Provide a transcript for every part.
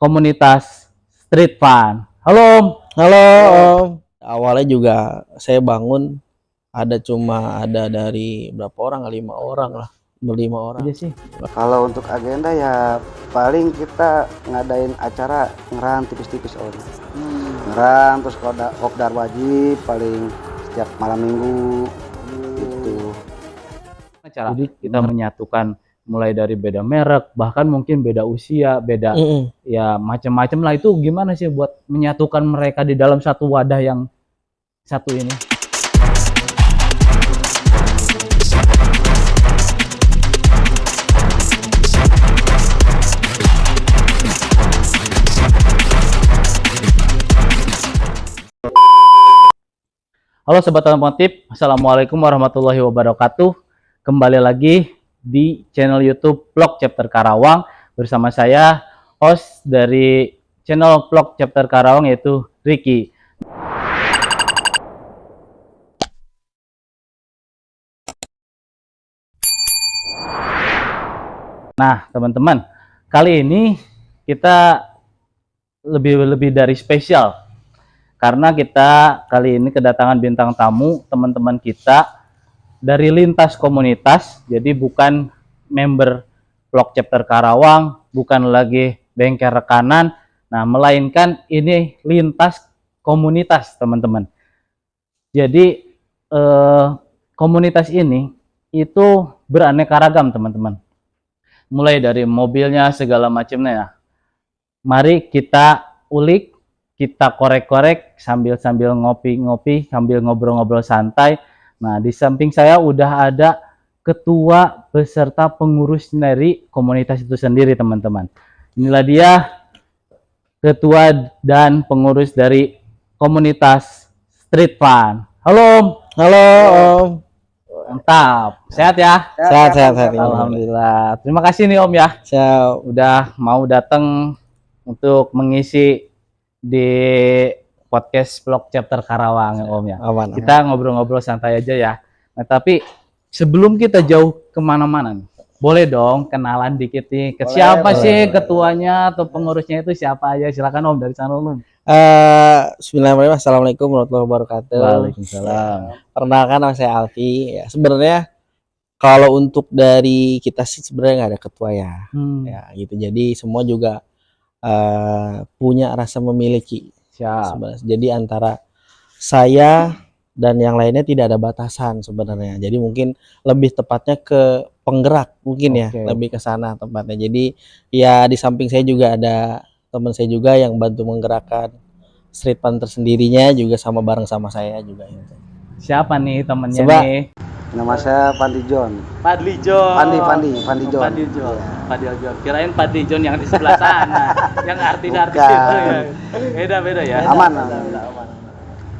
komunitas street fun. Halo Om. Halo Om. Awalnya juga saya bangun ada dari berapa orang? 5 orang lah, 5 orang. Iya sih. Kalau untuk agenda ya paling kita ngadain acara ngeran tipis-tipis Om. Ngeran terus kopdar wajib paling setiap malam minggu gitu. Cara kita menyatukan mulai dari beda merek, bahkan mungkin beda usia, beda ya macam-macam lah. Itu gimana sih buat menyatukan mereka di dalam satu wadah yang satu ini? Halo Sobat Otomotif, Assalamualaikum warahmatullahi wabarakatuh. Kembali lagi di channel YouTube Vlog Chapter Karawang bersama saya, host dari channel Vlog Chapter Karawang, yaitu Ricky. Nah, teman-teman, kali ini kita lebih dari spesial karena kita kali ini kedatangan bintang tamu, teman-teman kita dari lintas komunitas. Jadi bukan member Vlog Chapter Karawang, bukan lagi bengkel rekanan, nah melainkan ini lintas komunitas, teman-teman. Jadi komunitas ini itu beraneka ragam, teman-teman. Mulai dari mobilnya segala macamnya ya. Mari kita ulik, kita korek-korek sambil ngopi-ngopi, sambil ngobrol-ngobrol santai. Nah, di samping saya udah ada ketua beserta pengurus dari komunitas itu sendiri, teman-teman. Inilah dia ketua dan pengurus dari komunitas Street Fun. Halo Om. Halo Om. Mantap. Sehat ya? Sehat. Alhamdulillah. Terima kasih nih Om ya. Siap. Udah mau datang untuk mengisi di podcast Vlog Chapter Karawang ya Om ya. Aman. Kita ngobrol-ngobrol santai aja ya. Nah, tapi sebelum kita jauh kemana-mana nih, boleh dong kenalan dikit nih. Siapa sih ketuanya atau pengurusnya itu siapa aja? Silakan Om dari sana Om. Bismillahirrahmanirrahim. Assalamualaikum warahmatullahi wabarakatuh. Waalaikumsalam. Perkenalkan, nama saya Alfi. Ya, sebenarnya kalau untuk dari kita sih sebenarnya nggak ada ketua ya. Ya gitu. Jadi semua juga punya rasa memiliki. Siap. Jadi antara saya dan yang lainnya tidak ada batasan sebenarnya. Jadi mungkin lebih tepatnya ke penggerak mungkin ya, lebih ke sana tempatnya. Jadi ya di samping saya juga ada teman saya juga yang bantu menggerakkan street fun tersendirinya juga sama bareng sama saya juga gitu. Siapa nih temennya nih? Nama saya Pandi John. Padli John. Pandi John. Padli John. Padli John. Kirain Padli John yang di sebelah sana, yang artis-artis itu ya. Beda ya. Aman.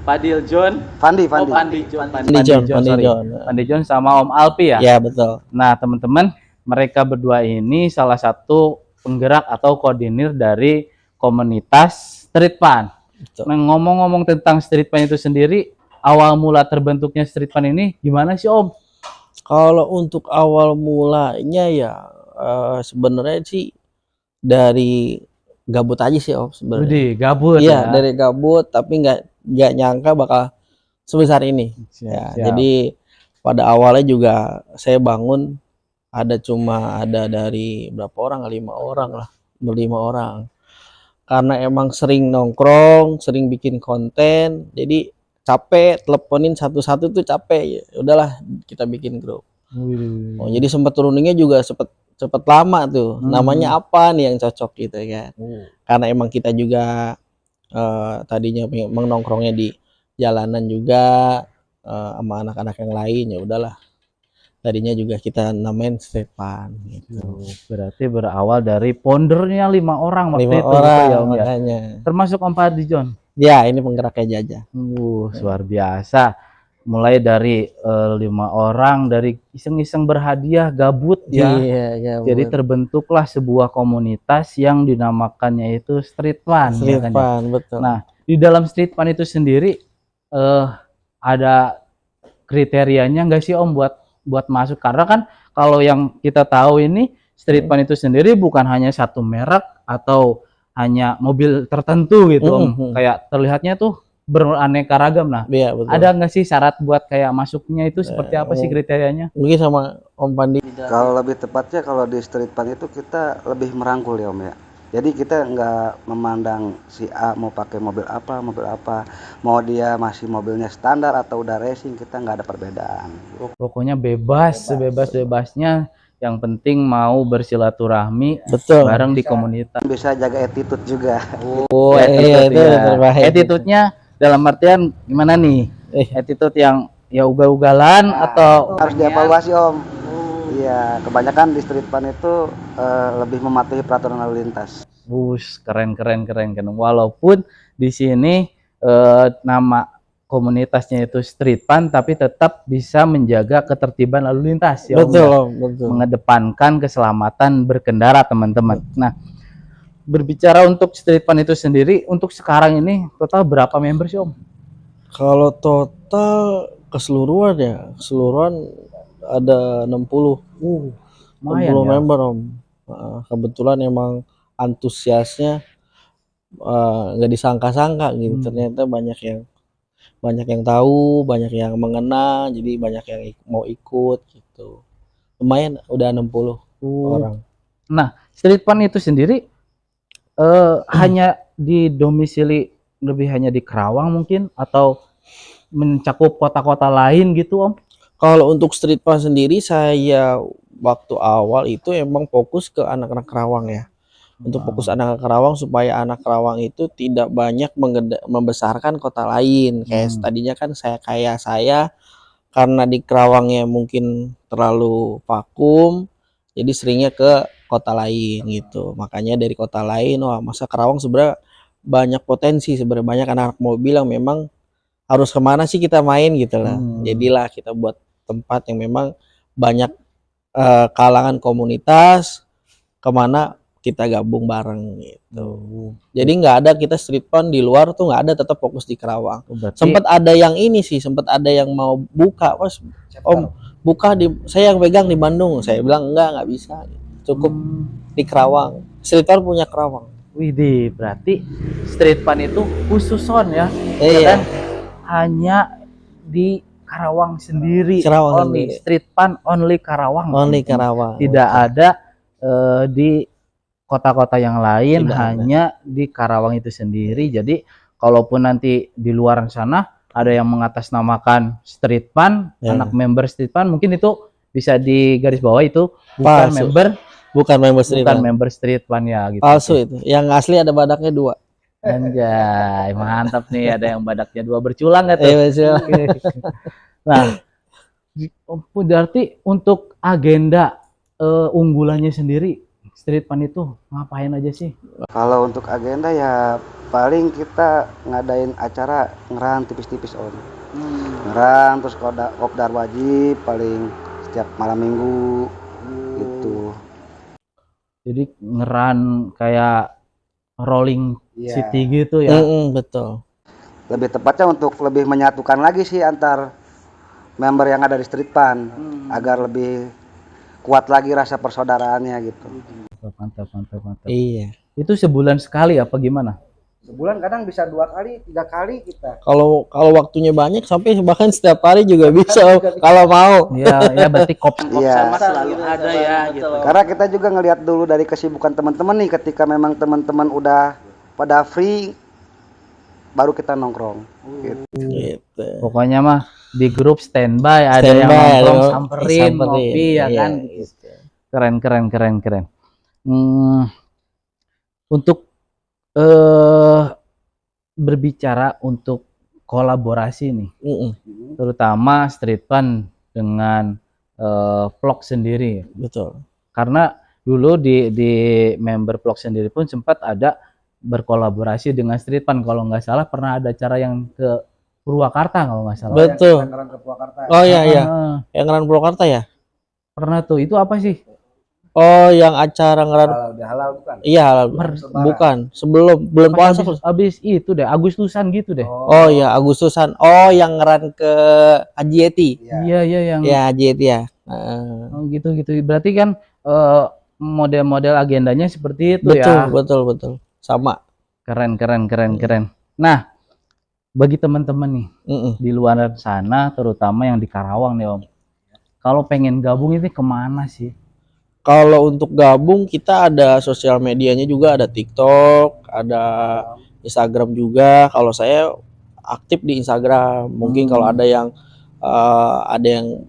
Padil John. Pandi John sama Om Alpi ya? Ya, betul. Nah, teman-teman, mereka berdua ini salah satu penggerak atau koordinir dari komunitas Street Fun. Nah, ngomong-ngomong tentang Street Fun itu sendiri, awal mula terbentuknya Street Fun ini gimana sih Om? Kalau untuk awal mulanya ya sebenarnya sih dari gabut aja sih Om sebenarnya. Jadi gabut ya? Dari gabut, tapi nggak nyangka bakal sebesar ini. Siap. Jadi pada awalnya juga saya bangun ada dari berapa orang? 5 orang lah, 5 orang. Karena emang sering nongkrong, sering bikin konten, jadi capek teleponin satu-satu tuh capek. Ya udahlah, kita bikin grup. Jadi sempat turuningnya juga cepet lama tuh. Namanya apa nih yang cocok gitu kan. Karena emang kita juga tadinya emang nongkrongnya di jalanan juga sama anak-anak yang lain, ya udahlah. Tadinya juga kita namain Street Fun gitu. Berarti berawal dari foundernya 5 orang waktu 5 itu orang ya Om ya. Makanya. Termasuk Om Padli John. Ya, ini penggeraknya Jaja. Luar biasa. Mulai dari 5 orang dari iseng-iseng berhadiah gabut ya. Iya, jadi terbentuklah sebuah komunitas yang dinamakannya itu Street Fun. Street Fun, betul. Nah, di dalam Street Fun itu sendiri ada kriterianya nggak sih Om buat masuk? Karena kan kalau yang kita tahu ini Street Fun itu sendiri bukan hanya satu merek atau hanya mobil tertentu gitu Om. Mhm. Kayak terlihatnya tuh beraneka ragam. Nah, Iya betul. ada nggak sih syarat buat kayak masuknya itu seperti apa sih kriterianya? Mungkin sama Om Pandi. Kalau lebih tepatnya kalau di street fun itu kita lebih merangkul ya Om ya. Jadi kita nggak memandang si A mau pakai mobil apa, mau dia masih mobilnya standar atau udah racing, kita nggak ada perbedaan. Pokoknya bebas, sebebas-bebasnya. Yang penting mau bersilaturahmi Betul. bareng di komunitas. Bisa jaga attitude juga. Oh, Iya, attitude itu ya. terbaik. Attitude-nya dalam artian gimana nih? Attitude yang ya ugal-ugalan atau Harus dievaluasi Om. Iya, kebanyakan di street fun itu lebih mematuhi peraturan lalu lintas. keren. Walaupun di sini nama komunitasnya itu street fun, tapi tetap bisa menjaga ketertiban lalu lintas ya Om, Betul ya. Om, betul. Mengedepankan keselamatan berkendara teman-teman. Nah, berbicara untuk street fun itu sendiri, untuk sekarang ini total berapa member sih Om? Kalau total keseluruhan ada 60. 60 Lumayan ya. member Om. Kebetulan emang antusiasnya nggak disangka-sangka gitu. Ternyata banyak yang tahu, banyak yang mengenal, jadi banyak yang mau ikut gitu. Lumayan udah 60 orang. Nah, street fun itu sendiri hanya didomisili lebih hanya di Karawang mungkin atau mencakup kota-kota lain gitu Om? Kalau untuk street fun sendiri saya waktu awal itu emang fokus ke anak-anak Karawang ya. Untuk fokus anak Karawang supaya anak Karawang itu tidak banyak membesarkan kota lain. Kayak tadinya kan saya karena di Karawangnya mungkin terlalu vakum, jadi seringnya ke kota lain gitu. Makanya dari kota lain, wah masa Karawang sebenarnya banyak potensi, sebenarnya banyak anak-anak mobil yang memang harus kemana sih kita main gitu lah. Jadilah kita buat tempat yang memang banyak kalangan komunitas kemana kita gabung bareng gitu. Jadi nggak ada kita street fun di luar tuh nggak ada, tetap fokus di Karawang. Sempat ada yang ini sih, sempat ada yang mau buka, Mas Om buka saya yang pegang di Bandung. Saya bilang nggak bisa, cukup di Karawang. Street fun punya Karawang. Widih, berarti street fun itu khusus On ya? Iya. Dan hanya di Karawang sendiri. Karawang only sendiri. street fun only Karawang. Only Karawang. Tidak ada di kota-kota yang lain, Tidak hanya di Karawang itu sendiri. Jadi kalaupun nanti di luar sana ada yang mengatasnamakan street fun, anak member street fun, mungkin itu bisa di garis bawah itu bukan Palsu. bukan Bukan member street fun ya gitu. Palsu itu. Yang asli ada badaknya 2. Anjay, mantap nih, ada yang badaknya 2 berculang nggak tuh? Iya, betul. Nah, berarti untuk agenda unggulannya sendiri street fun itu ngapain aja sih? Kalau untuk agenda ya paling kita ngadain acara ngeran tipis-tipis Om. Ngeran terus kopdar wajib paling setiap malam minggu gitu. Jadi ngeran kayak rolling city gitu ya. Betul. Lebih tepatnya untuk lebih menyatukan lagi sih antar member yang ada di street fun agar lebih kuat lagi rasa persaudaraannya gitu. Mantap. Iya. Itu sebulan sekali apa gimana? Sebulan kadang bisa 2 kali, 3 kali kita. Kalau waktunya banyak sampai bahkan setiap hari juga bisa kalau mau. Ya berarti Iya. selalu ada ya gitu. Karena kita juga ngelihat dulu dari kesibukan teman-teman nih, ketika memang teman-teman udah pada free baru kita nongkrong. Gitu. Pokoknya mah di grup standby, ada yang Standby, nongkrong ada samperin, ngopi ya iya, kan. gitu. Keren. Untuk berbicara untuk kolaborasi nih, terutama street fun dengan vlog sendiri. Betul. Karena dulu di member vlog sendiri pun sempat ada berkolaborasi dengan street fun, kalau nggak salah pernah ada acara yang ke Purwakarta kalau nggak salah. Betul. Oh iya. Yang Ngeran Purwakarta ya? Pernah tuh. Itu apa sih? Oh, yang acara Ngeran. Halal bukan? Iya, halal. Bukan. Bulan puasa. Habis itu deh, Agustusan gitu deh. Oh iya, Agustusan. Oh, yang Ngeran ke Haji Eti. Iya yang. Ya, Haji Eti ya. Oh, gitu. Berarti kan model-model agendanya seperti itu betul, ya. Betul. sama. Keren, keren, keren, keren. Nah, bagi teman-teman nih di luar sana, terutama yang di Karawang nih Om, kalau pengen gabung ini kemana sih? Kalau untuk gabung kita ada sosial medianya juga, ada TikTok, ada Instagram juga. Kalau saya aktif di Instagram. Mungkin kalau ada yang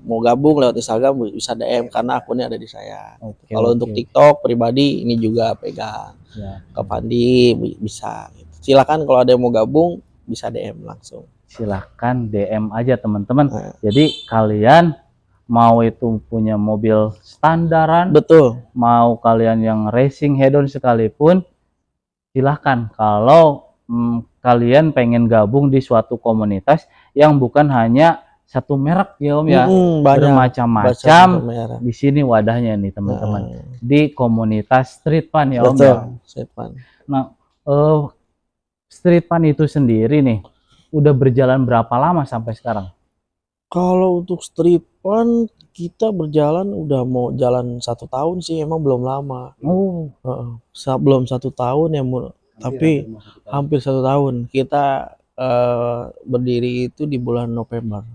mau gabung lewat Instagram bisa DM karena akunnya ada di saya. Oke, Kalau oke. untuk TikTok pribadi ini juga pegang Ya, ke Pandi bisa. Silakan kalau ada yang mau gabung bisa DM langsung. silahkan DM aja teman-teman. Nah, Jadi kalian mau itu punya mobil standaran, betul. mau kalian yang racing head-on sekalipun, silahkan. Kalau kalian pengen gabung di suatu komunitas yang bukan hanya satu merek ya Om ya, Banyak bermacam-macam. merah. Di sini wadahnya nih teman-teman, di komunitas street fun ya Om Betul, ya. street fun. Nah, street fun itu sendiri nih udah berjalan berapa lama sampai sekarang? Kalau untuk street fun kita berjalan udah mau jalan 1 tahun sih, emang belum lama. Oh, Belum 1 tahun ya, tapi hampir 1 tahun. Kita berdiri itu di bulan November.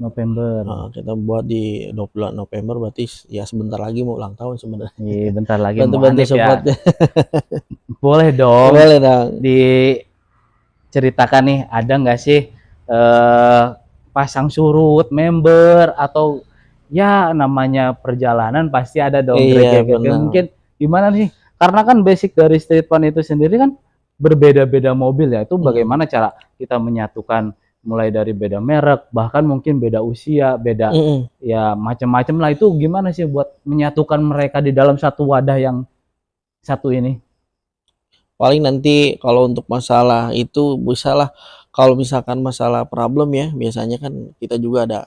November. Kita buat di bulan November, berarti ya sebentar lagi mau ulang tahun sebenarnya. Iya, bentar lagi mau Bantu-bantu Hanif ya. supportnya. Boleh dong. Boleh dong. Diceritakan nih, ada nggak sih pasang surut member atau ya namanya perjalanan pasti ada dong Iya, grek-grek. benar. Mungkin gimana sih? Karena kan basic dari street fun itu sendiri kan berbeda-beda mobil ya. Itu bagaimana cara kita menyatukan mulai dari beda merek, bahkan mungkin beda usia, beda ya macam-macam lah. Itu gimana sih buat menyatukan mereka di dalam satu wadah yang satu ini? Paling nanti kalau untuk masalah itu bisalah, kalau misalkan masalah problem ya, biasanya kan kita juga ada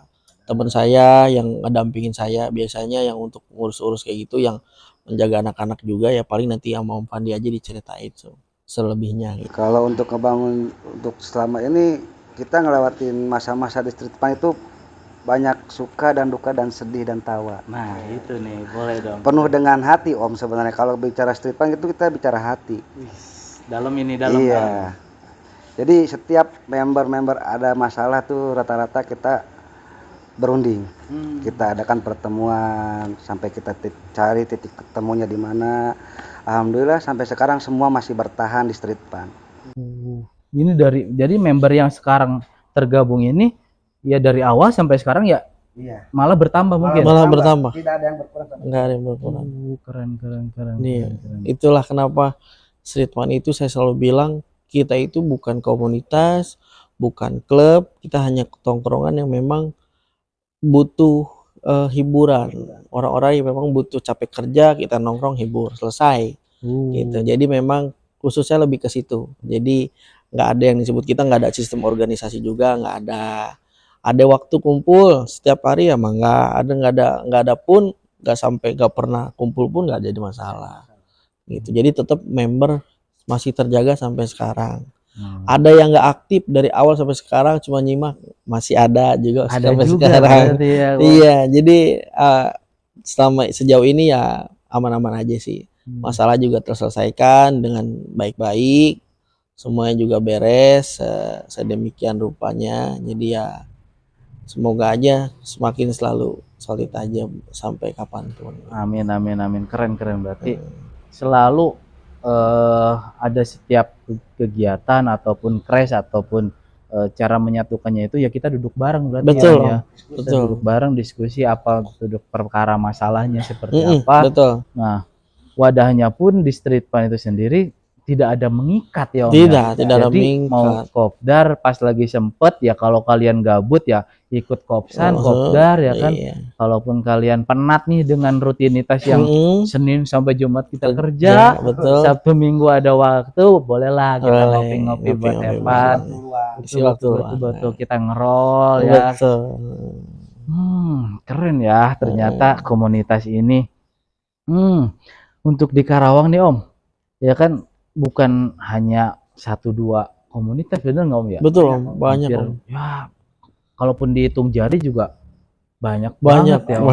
teman saya yang ngedampingin saya, biasanya yang untuk ngurus-urus kayak gitu, yang menjaga anak-anak juga ya, paling nanti yang mau Pandi aja diceritain selebihnya gitu. Kalau untuk ngebangun untuk selama ini kita ngelewatin masa-masa di street fun itu banyak suka dan duka dan sedih dan tawa. Nah, itu nih, boleh dong. Penuh dengan hati Om sebenarnya. Kalau bicara street fun itu kita bicara hati. Dalam ini Iya. Jadi setiap member-member ada masalah tuh rata-rata kita berunding. Kita adakan pertemuan sampai kita cari titik ketemunya di mana. Alhamdulillah sampai sekarang semua masih bertahan di street fun. Ini jadi member yang sekarang tergabung ini ya dari awal sampai sekarang ya Iya. malah bertambah mungkin. Malah bertambah. Tidak ada yang berkurang. Enggak ada yang berkurang. Keren. Nih, itulah kenapa street fun itu saya selalu bilang kita itu bukan komunitas, bukan klub, kita hanya tongkrongan yang memang butuh hiburan. Orang-orang yang memang butuh capek kerja, kita nongkrong hibur, selesai. Gitu. Jadi memang khususnya lebih ke situ. Jadi nggak ada yang disebut, kita nggak ada sistem organisasi juga, nggak ada. Ada waktu kumpul setiap hari ya, mah nggak ada pun, nggak sampai nggak pernah kumpul pun nggak jadi masalah. Gitu. Jadi tetap member masih terjaga sampai sekarang. Ada yang nggak aktif dari awal sampai sekarang, cuma nyimak, masih ada juga sampai juga sekarang. ya, Iya, jadi selama sejauh ini ya aman-aman aja sih. Masalah juga terselesaikan dengan baik-baik, semuanya juga beres sedemikian rupanya. Jadi ya semoga aja semakin selalu solid aja sampai kapanpun. Amin. Keren berarti selalu ada setiap kegiatan ataupun crash ataupun cara menyatukannya itu ya kita duduk bareng berarti. Betul, ya. Kita betul. duduk bareng diskusi apa duduk perkara masalahnya seperti apa. Betul. Nah, wadahnya pun di street fun itu sendiri tidak ada mengikat ya Om. Tidak ada Jadi mau kopdar pas lagi sempet ya, kalau kalian gabut ya ikut kopsan, kopdar ya kan. Iya. Kalaupun kalian penat nih dengan rutinitas yang Senin sampai Jumat kita kerja, Ya, betul. Sabtu Minggu ada waktu, bolehlah kita ngopi-ngopi buat hebat. Betul, kita ngerol ya. Betul. Keren ya ternyata komunitas ini. Untuk di Karawang nih Om, ya kan bukan hanya 1-2 komunitas, bener nggak Om ya? Betul Om, banyak Hampir, Om. ya kalaupun dihitung jari juga banyak Banyak ya Om.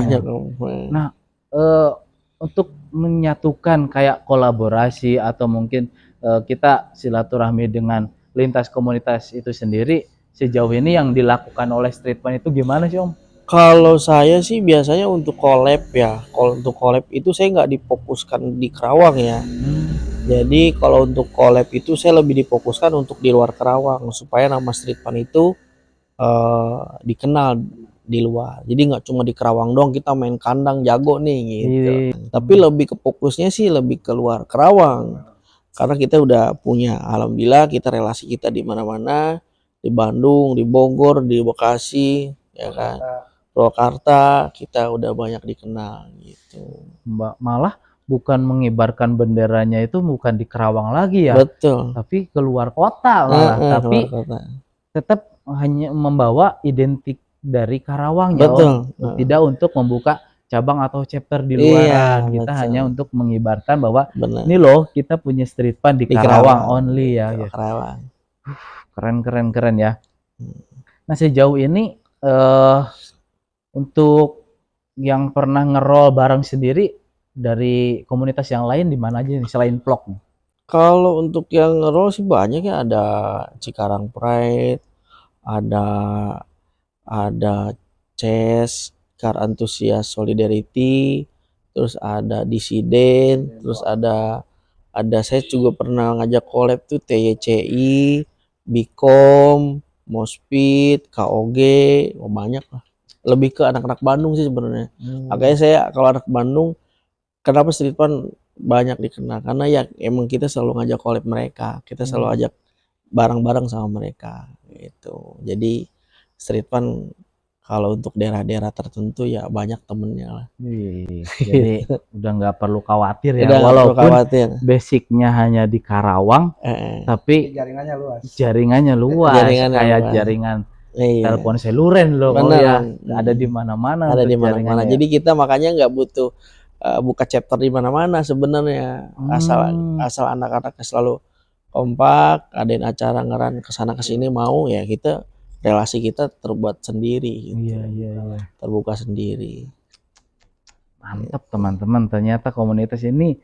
Om. Nah, untuk menyatukan kayak kolaborasi atau mungkin kita silaturahmi dengan lintas komunitas itu sendiri. Sejauh ini yang dilakukan oleh Street Fun itu gimana sih Om? Kalau saya sih biasanya untuk collab ya. Kalau untuk collab itu saya nggak difokuskan di Kerawang ya. Jadi kalau untuk collab itu saya lebih difokuskan untuk di luar Kerawang supaya nama Street Fun itu dikenal di luar. Jadi nggak cuma di Kerawang doang kita main kandang jago nih gitu. Tapi lebih ke fokusnya sih lebih keluar Kerawang. Karena kita udah punya, alhamdulillah kita relasi kita di mana-mana, di Bandung, di Bogor, di Bekasi, ya kan. Purwakarta kita udah banyak dikenal gitu. Malah bukan mengibarkan benderanya itu bukan di Kerawang lagi ya, Betul. tapi keluar kota malah. Tapi keluar kota. tetap hanya membawa identik dari Karawang ya Betul. Om. Tidak untuk membuka cabang atau chapter di luar. Iya, Kita betul. hanya untuk mengibarkan bahwa Benar. ini loh kita punya street fun di Di Karawang only ya. gitu, Kerawang. Keren ya. Nah sejauh ini untuk yang pernah ngerol bareng sendiri dari komunitas yang lain di mana aja nih selain vlog nih? Kalau untuk yang ngerol sih banyak ya, ada Cikarang Pride, ada Chess, Car Enthusiast Solidarity, terus ada Dissident, terus ada saya juga pernah ngajak collab tuh TYCI, Bikom, Mospit, KOG, banyak lah. Lebih ke anak-anak Bandung sih sebenarnya. Makanya saya kalau anak Bandung, kenapa Street Fun banyak dikenal? Karena ya emang kita selalu ngajak collab mereka, kita selalu ajak bareng-bareng sama mereka gitu. Jadi Street Fun kalau untuk daerah-daerah tertentu ya banyak temennya lah. Jadi udah nggak perlu khawatir ya, Udah nggak perlu walaupun khawatir. basicnya hanya di Karawang, tapi Jaringannya luas. jaringannya luas, Jaringannya kayak luas. jaringan Iya. telepon seluler loh, Bener. ya ada di mana-mana. Ada untuk di mana-mana. jaringannya. Jadi kita makanya nggak butuh buka chapter di mana-mana sebenarnya. Asal anak-anaknya selalu kompak, adain acara ngeran kesana kesini mau ya kita relasi kita terbuat sendiri gitu. Iya. Terbuka sendiri. Mantap teman-teman, ternyata komunitas ini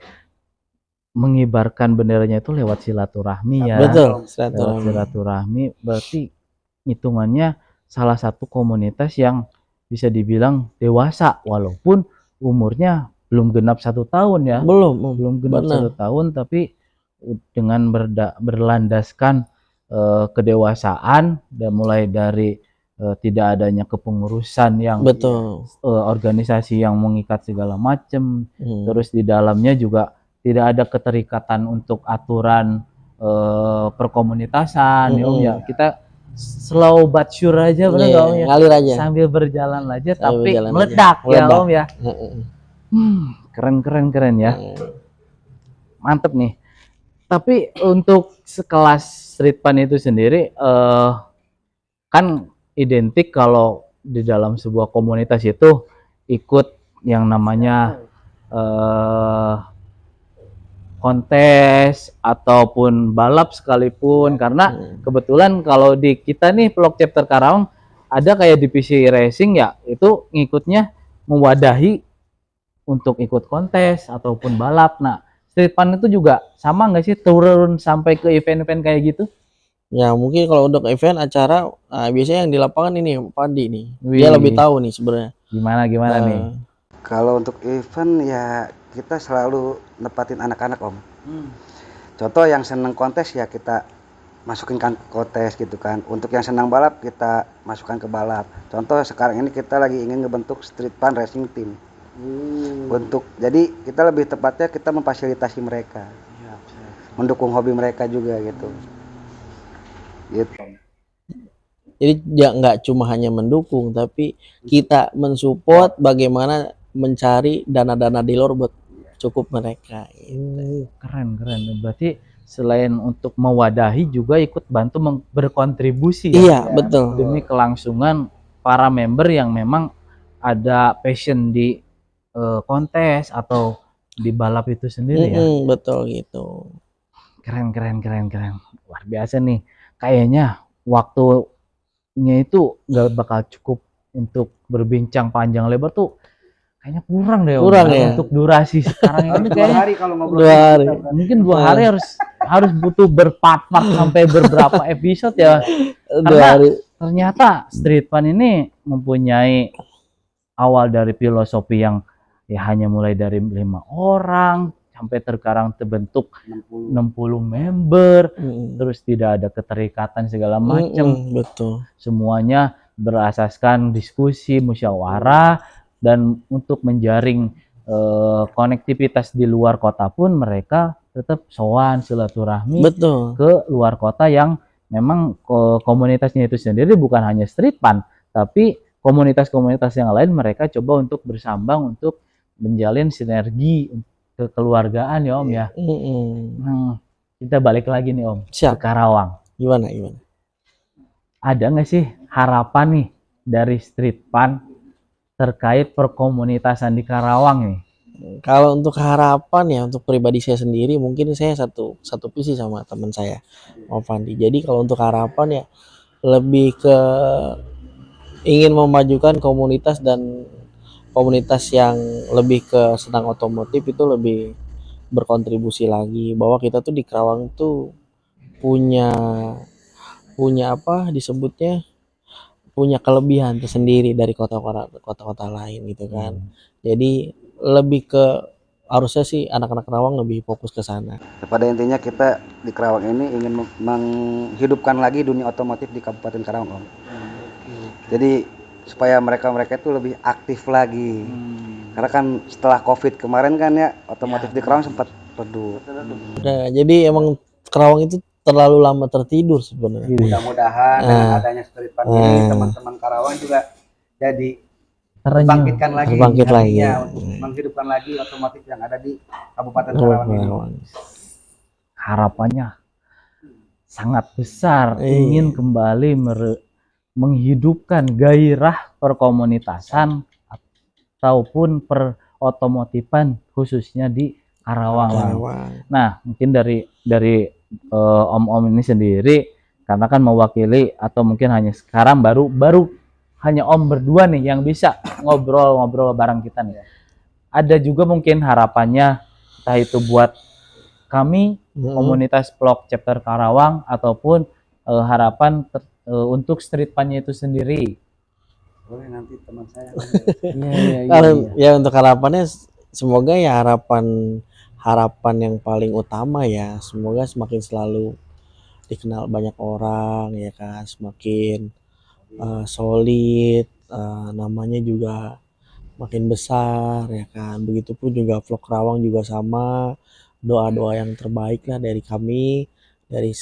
mengibarkan benderanya itu lewat silaturahmi ya. Betul, Lewat silaturahmi berarti hitungannya salah satu komunitas yang bisa dibilang dewasa walaupun umurnya belum genap 1 tahun ya. Belum genap 1 tahun tapi dengan berlandaskan kedewasaan dan mulai dari tidak adanya kepengurusan yang organisasi yang mengikat segala macam, terus di dalamnya juga tidak ada keterikatan untuk aturan perkomunitasan ya Om ya. Kita slow but sure aja benar nggak Om ya, ngalir aja sambil berjalan aja tapi meledak ya Om ya. Keren ya. Mantep nih. Tapi untuk sekelas Street Fun itu sendiri kan identik kalau di dalam sebuah komunitas itu ikut yang namanya kontes ataupun balap sekalipun, karena kebetulan kalau di kita nih vlog chapter Karawang ada kayak divisi racing ya, itu ngikutnya mewadahi untuk ikut kontes ataupun balap. Nah Street Fun itu juga sama nggak sih turun sampai ke event-event kayak gitu? Ya mungkin kalau untuk event acara biasanya yang di lapangan ini Pandi nih. Dia lebih tahu nih sebenarnya. Gimana nih? Kalau untuk event ya kita selalu nepatin anak-anak Om. Contoh yang seneng kontes ya kita masukin kan kontes gitu kan. Untuk yang senang balap kita masukkan ke balap. Contoh sekarang ini kita lagi ingin ngebentuk Street Fun Racing Team. Jadi kita lebih tepatnya kita memfasilitasi mereka, mendukung hobi mereka juga gitu. Jadi ya nggak cuma hanya mendukung, tapi kita mensupport bagaimana mencari dana-dana di luar buat cukup mereka. Keren. Berarti selain untuk mewadahi juga ikut bantu berkontribusi ya? Iya, betul. Demi kelangsungan para member yang memang ada passion di kontes atau di balap itu sendiri ya? Betul gitu. Keren. Luar biasa nih. Kayaknya waktunya itu nggak bakal cukup untuk berbincang panjang lebar tuh. kayaknya kurang deh Om, Kurang ya? untuk durasi sekarang ini Harus 2 kayaknya hari kalau ngobrol 2 sama hari. kita, Bro. mungkin 2 hari harus butuh berpart-part sampai beberapa episode ya. 2 Karena hari. ternyata street fun ini mempunyai awal dari filosofi yang ya hanya mulai dari 5 orang sampai sekarang terbentuk 60 member, terus tidak ada keterikatan segala macam. Betul. Semuanya berasaskan diskusi, musyawarah, dan untuk menjaring konektivitas di luar kota pun mereka tetap sowan silaturahmi Betul. ke luar kota yang memang komunitasnya itu sendiri bukan hanya street fun, tapi komunitas-komunitas yang lain mereka coba untuk bersambang untuk menjalin sinergi kekeluargaan ya Om ya. Kita balik lagi nih Om ke Siap. Karawang. Gimana? Ada nggak sih harapan nih dari street fun terkait perkomunitasan di Karawang nih? Kalau untuk harapan ya, untuk pribadi saya sendiri mungkin saya satu visi sama teman saya, Om Fandi. Jadi kalau untuk harapan ya lebih ke ingin memajukan komunitas dan komunitas yang lebih ke senang otomotif itu lebih berkontribusi lagi, bahwa kita tuh di Karawang tuh punya apa disebutnya, punya kelebihan tersendiri dari kota-kota lain gitu kan. Jadi lebih ke harusnya sih anak-anak Karawang lebih fokus ke sana. Pada intinya kita di Karawang ini ingin menghidupkan lagi dunia otomotif di Kabupaten Karawang, Om. Jadi supaya mereka itu lebih aktif lagi. Karena kan setelah Covid kemarin kan ya otomotif di Karawang sempat redup. Nah, jadi emang Karawang itu terlalu lama tertidur sebenarnya. Mudah-mudahan dengan adanya street fun ini teman-teman Karawang juga jadi terbangkitkan lagi hatinya untuk menghidupkan lagi otomotif yang ada di Kabupaten Karawang ini. Harapannya sangat besar, ingin kembali menghidupkan gairah perkomunitasan ataupun perotomotifan khususnya di Karawang. Nah, mungkin dari om-om ini sendiri karena kan mewakili atau mungkin hanya sekarang baru hanya om berdua nih yang bisa ngobrol-ngobrol bareng kita nih. Ada juga mungkin harapannya entah itu buat kami komunitas vlog chapter Karawang ataupun harapan untuk street fun-nya itu sendiri. Boleh nanti teman saya. Ya untuk harapannya semoga ya harapan yang paling utama ya, semoga semakin selalu dikenal banyak orang ya kan, semakin solid, namanya juga makin besar ya kan. Begitupun juga vlog Karawang juga sama, doa-doa yang terbaik lah dari kami, dari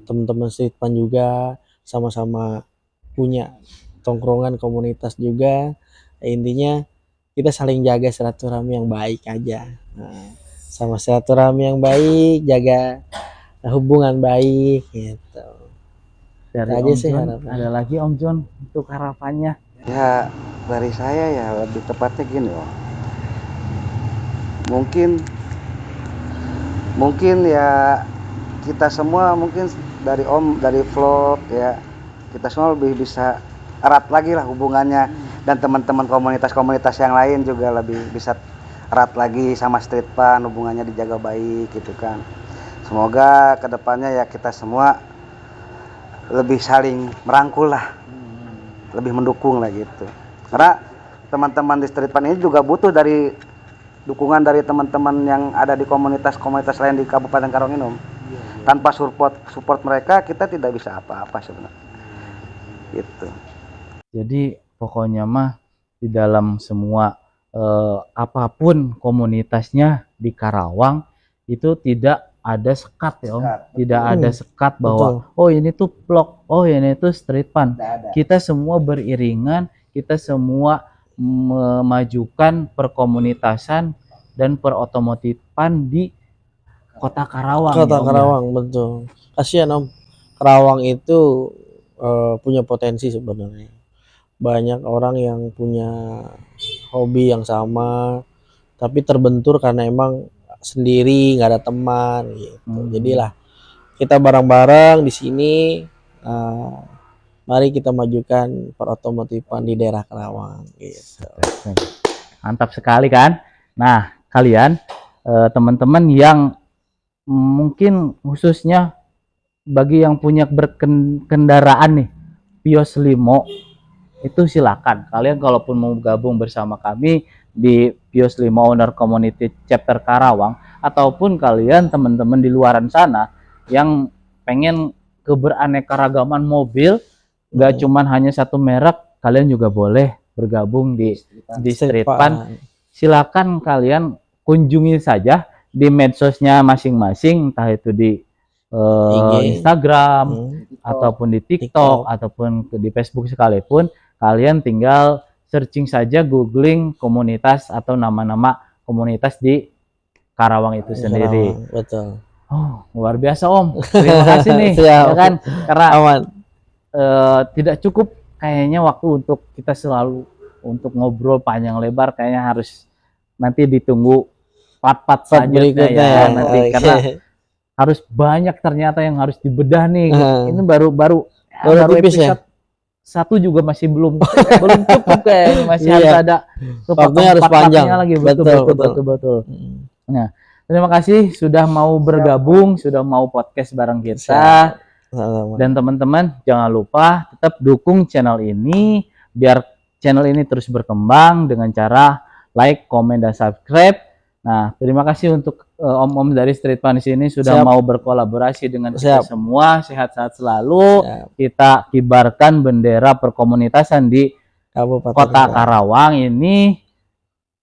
teman-teman street fun juga, sama-sama punya tongkrongan komunitas juga. Intinya kita saling jaga silaturahmi yang baik aja. Sama silaturahmi yang baik, jaga hubungan baik gitu. Dari aja Om sih John, harapannya. ada lagi Om John untuk harapannya. Ya dari saya ya lebih tepatnya gini Om. Mungkin ya kita semua mungkin dari Om, dari vlog ya, kita semua lebih bisa erat lagi lah hubungannya, dan teman-teman komunitas-komunitas yang lain juga lebih bisa erat lagi sama street fun, hubungannya dijaga baik gitu kan. Semoga kedepannya ya kita semua lebih saling merangkul lah, lebih mendukung lah gitu. Karena teman-teman di street fun ini juga butuh dari dukungan dari teman-teman yang ada di komunitas-komunitas lain di Kabupaten Karawang ini Om. Tanpa support mereka kita tidak bisa apa-apa sebenarnya gitu. Jadi pokoknya mah di dalam semua apapun komunitasnya di Karawang itu tidak ada sekat ya Om, tidak ada sekat bahwa oh ini tuh vlog, oh ini tuh street fun. Kita semua beriringan, kita semua memajukan perkomunitasan dan perotomotifan di Kota Karawang. Kota Karawang betul. Kasihan Om, Karawang itu punya potensi sebenarnya. Banyak orang yang punya hobi yang sama, tapi terbentur karena emang sendiri, nggak ada teman gitu. Jadilah kita bareng-bareng di sini. Mari kita majukan perotomotifan di daerah Karawang gitu. Mantap sekali kan? Nah, kalian teman-teman yang mungkin khususnya bagi yang punya berkendaraan nih, Vios Limo, itu silakan. Kalian kalaupun mau gabung bersama kami di Vios Limo Owner Community Chapter Karawang, ataupun kalian teman-teman di luaran sana yang pengen keberaneka-ragaman mobil, nggak cuman hanya satu merek, kalian juga boleh bergabung di Street Fun. Silakan kalian kunjungi saja di medsosnya masing-masing, entah itu di Instagram ataupun di TikTok ataupun di Facebook sekalipun. Kalian tinggal searching saja, googling komunitas atau nama-nama komunitas di Karawang itu sendiri. Betul. Oh, luar biasa Om. Terima kasih nih. Ya kan, karena tidak cukup kayaknya waktu untuk kita selalu untuk ngobrol panjang lebar, kayaknya harus nanti ditunggu part-part selanjutnya ya nanti, karena harus banyak ternyata yang harus dibedah nih. Ini baru tipis episode satu juga masih belum cukup kayaknya, masih harus ada waktunya harus panjang lagi. Betul. Nah, terima kasih sudah mau bergabung, sudah mau podcast bareng kita. Dan teman-teman jangan lupa tetap dukung channel ini biar channel ini terus berkembang dengan cara like, komen, dan subscribe. Nah, terima kasih untuk om-om dari Street Fun ini sudah mau berkolaborasi dengan kita semua. Sehat-sehat selalu. Kita kibarkan bendera perkomunitasan di Kota Karawang ini.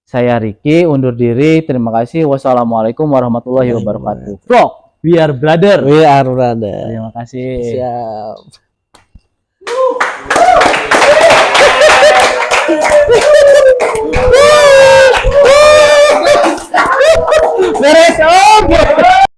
Saya Riki undur diri. Terima kasih. Wassalamualaikum warahmatullahi wabarakatuh. Bro, we are brother. We are brother. Terima kasih. Siap. Beres, oke.